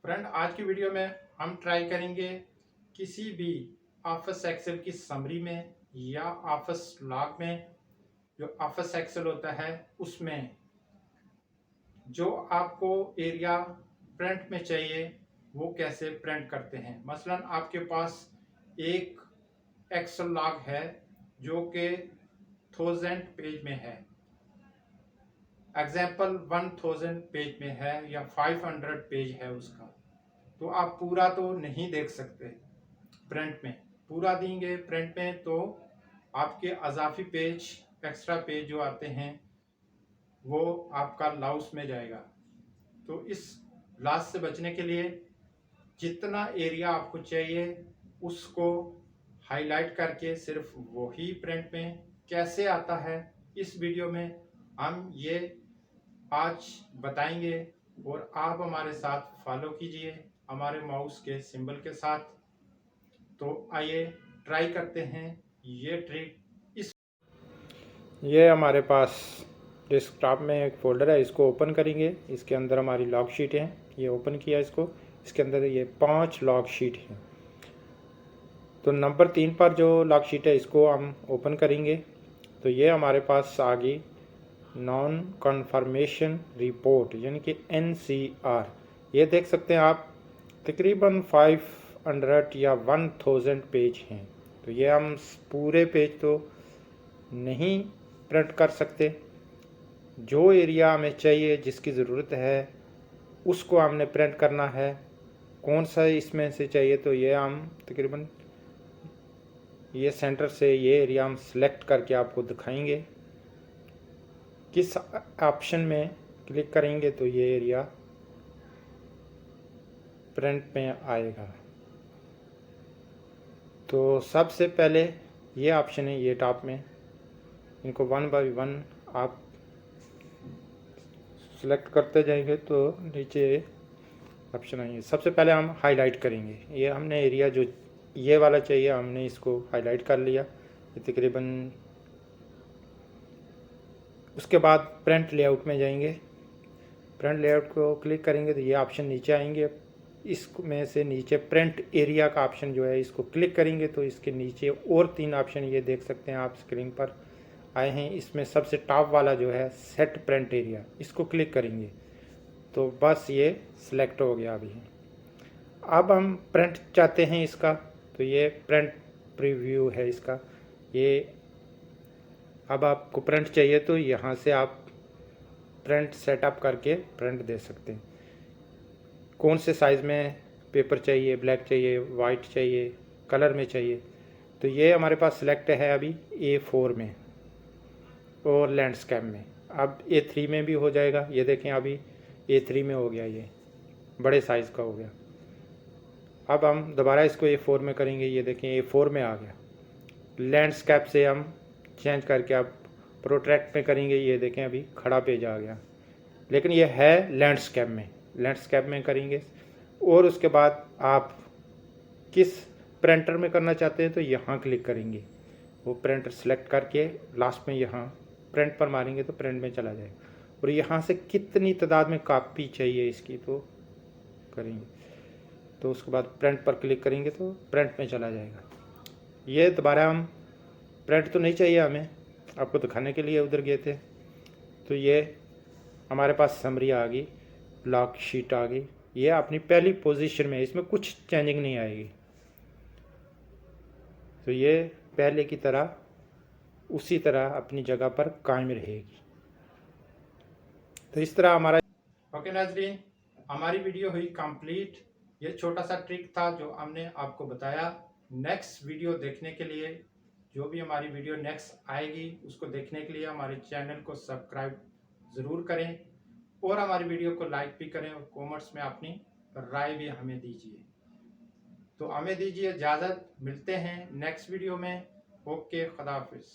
Friend, आज की video में हम ट्राई करेंगे किसी भी ऑफिस एक्सेल की समरी में या ऑफिस लॉग में। जो ऑफिस एक्सेल होता है उसमें जो आपको एरिया प्रिंट में चाहिए वो कैसे प्रिंट करते हैं। मसलन आपके पास एक एक्सेल लॉग है जो कि 1000 पेज में है, एग्जाम्पल 1000 पेज में है या 500 पेज है उसका, तो आप पूरा तो नहीं देख सकते। प्रिंट में पूरा देंगे प्रिंट में तो आपके अजाफी पेज, एक्स्ट्रा पेज जो आते हैं वो आपका लॉस में जाएगा। तो इस लॉस से बचने के लिए जितना एरिया आपको चाहिए उसको हाईलाइट करके सिर्फ वही प्रिंट में कैसे आता है इस वीडियो में हम ये आज बताएंगे। और आप हमारे साथ फॉलो कीजिए हमारे माउस के सिंबल के साथ। तो आइए ट्राई करते हैं ये ट्रिक। ये हमारे पास डेस्कटॉप में एक फ़ोल्डर है, इसको ओपन करेंगे। इसके अंदर हमारी लॉग शीट है, ये ओपन किया इसको। इसके अंदर ये 5 लॉग शीट हैं। तो नंबर 3 पर जो लॉग शीट है इसको हम ओपन करेंगे तो ये हमारे पास आ गई नॉन कन्फर्मेशन रिपोर्ट, यानी कि NCR। ये देख सकते हैं आप, तकरीबन 500 या 1000 पेज हैं। तो ये हम पूरे पेज तो नहीं प्रिंट कर सकते। जो एरिया हमें चाहिए, जिसकी ज़रूरत है, उसको हमने प्रिंट करना है। कौन सा इसमें से चाहिए, तो ये हम तकरीबन ये सेंटर से ये एरिया हम सेलेक्ट करके आपको दिखाएंगे। किस ऑप्शन में क्लिक करेंगे तो ये एरिया प्रिंट में आएगा। तो सबसे पहले ये ऑप्शन है, ये टॉप में, इनको 1 बाय 1 आप सेलेक्ट करते जाएंगे तो नीचे ऑप्शन आएंगे। सबसे पहले हम हाईलाइट करेंगे। ये हमने एरिया जो ये वाला चाहिए हमने इसको हाईलाइट कर लिया, ये तकरीबन। उसके बाद प्रिंट लेआउट में जाएंगे। प्रिंट लेआउट को क्लिक करेंगे तो ये ऑप्शन नीचे आएंगे। इसमें से नीचे प्रिंट एरिया का ऑप्शन जो है इसको क्लिक करेंगे तो इसके नीचे और 3 ऑप्शन ये देख सकते हैं आप स्क्रीन पर आए हैं। इसमें सबसे टॉप वाला जो है सेट प्रिंट एरिया, इसको क्लिक करेंगे तो बस ये सिलेक्ट हो गया। अभी अब हम प्रिंट चाहते हैं इसका, तो ये प्रिंट प्रीव्यू है इसका। ये अब आपको प्रिंट चाहिए तो यहाँ से आप प्रिंट सेटअप करके प्रिंट दे सकते हैं। कौन से साइज़ में पेपर चाहिए, ब्लैक चाहिए, वाइट चाहिए, कलर में चाहिए, तो ये हमारे पास सिलेक्ट है अभी A4 में और लैंडस्केप में। अब A3 में भी हो जाएगा। ये देखें अभी A3 में हो गया, ये बड़े साइज़ का हो गया। अब हम दोबारा इसको A4 में करेंगे, ये देखें A4 में आ गया। लैंडस्केप से हम चेंज करके अब प्रोट्रैक्ट में करेंगे, ये देखें अभी खड़ा पेज आ गया, लेकिन ये है लैंडस्केप में। लैंडस्केप में करेंगे और उसके बाद आप किस प्रिंटर में करना चाहते हैं तो यहाँ क्लिक करेंगे। वो प्रिंटर सेलेक्ट करके लास्ट में यहाँ प्रिंट पर मारेंगे तो प्रिंट में चला जाएगा। और यहाँ से कितनी तादाद में कॉपी चाहिए इसकी तो करेंगे, तो उसके बाद प्रिंट पर क्लिक करेंगे तो प्रिंट में चला जाएगा। ये दोबारा हम प्रिंट तो नहीं चाहिए हमें, आपको दिखाने के लिए उधर गए थे। तो ये हमारे पास समरी आ गई, लॉग शीट आ गई। ये अपनी पहली पोजीशन में, इसमें कुछ चेंजिंग नहीं आएगी। तो ये पहले की तरह उसी तरह अपनी जगह पर कायम रहेगी। तो इस तरह हमारा ओके नाजरीन, हमारी वीडियो हुई कंप्लीट। ये छोटा सा ट्रिक था जो हमने आपको बताया। नेक्स्ट वीडियो देखने के लिए, जो भी हमारी वीडियो नेक्स्ट आएगी उसको देखने के लिए हमारे चैनल को सब्सक्राइब ज़रूर करें और हमारी वीडियो को लाइक भी करें और कमेंट्स में अपनी राय भी हमें दीजिए। तो हमें दीजिए इजाज़त, मिलते हैं नेक्स्ट वीडियो में। ओके, खुदा हाफिज़।